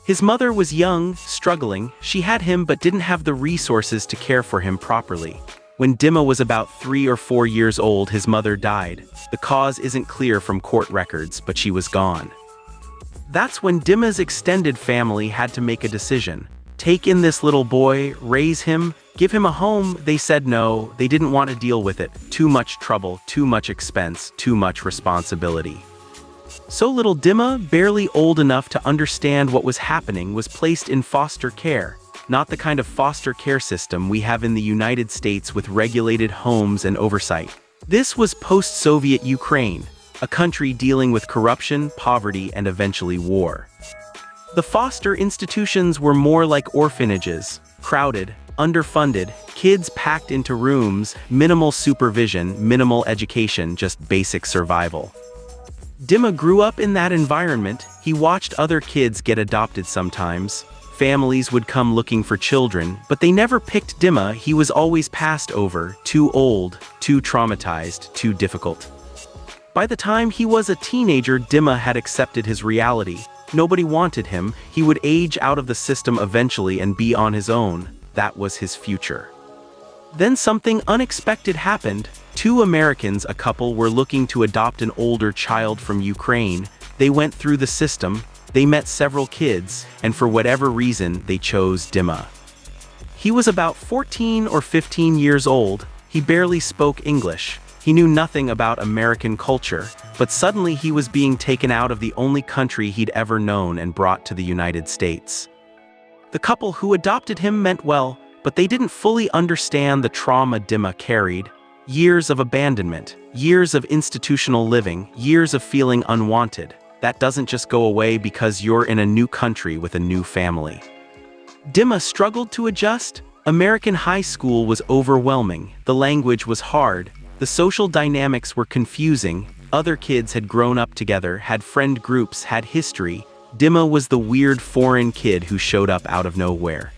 His mother was young, struggling. She had him but didn't have the resources to care for him properly. When Dima was about 3 or 4 years old, his mother died. The cause isn't clear from court records, but she was gone. That's when Dima's extended family had to make a decision. Take in this little boy, raise him, give him a home. They said no, they didn't want to deal with it. Too much trouble, too much expense, too much responsibility. So little Dima, barely old enough to understand what was happening, was placed in foster care. Not the kind of foster care system we have in the United States with regulated homes and oversight. This was post-Soviet Ukraine, a country dealing with corruption, poverty, and eventually war. The foster institutions were more like orphanages, crowded, underfunded, kids packed into rooms, minimal supervision, minimal education, just basic survival. Dima grew up in that environment. He watched other kids get adopted sometimes. Families would come looking for children, but they never picked Dima. He was always passed over, too old, too traumatized, too difficult. By the time he was a teenager, Dima had accepted his reality. Nobody wanted him. He would age out of the system eventually and be on his own. That was his future. Then something unexpected happened. 2 Americans, a couple, were looking to adopt an older child from Ukraine. They went through the system. They met several kids, and for whatever reason, they chose Dima. He was about 14 or 15 years old. He barely spoke English. He knew nothing about American culture, but suddenly he was being taken out of the only country he'd ever known and brought to the United States. The couple who adopted him meant well, but they didn't fully understand the trauma Dima carried. Years of abandonment, years of institutional living, years of feeling unwanted. That doesn't just go away because you're in a new country with a new family. Dima struggled to adjust. American high school was overwhelming. The language was hard. The social dynamics were confusing. Other kids had grown up together, had friend groups, had history. Dima was the weird foreign kid who showed up out of nowhere.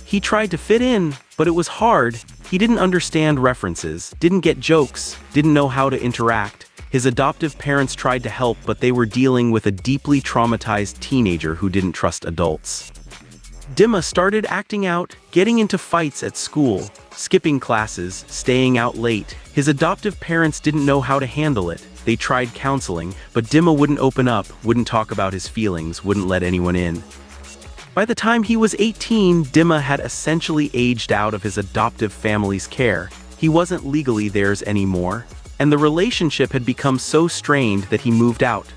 He tried to fit in, but it was hard. He didn't understand references, didn't get jokes, didn't know how to interact. His adoptive parents tried to help, but they were dealing with a deeply traumatized teenager who didn't trust adults. Dima started acting out, getting into fights at school, skipping classes, staying out late. His adoptive parents didn't know how to handle it. They tried counseling, but Dima wouldn't open up, wouldn't talk about his feelings, wouldn't let anyone in. By the time he was 18, Dima had essentially aged out of his adoptive family's care. He wasn't legally theirs anymore, and the relationship had become so strained that he moved out.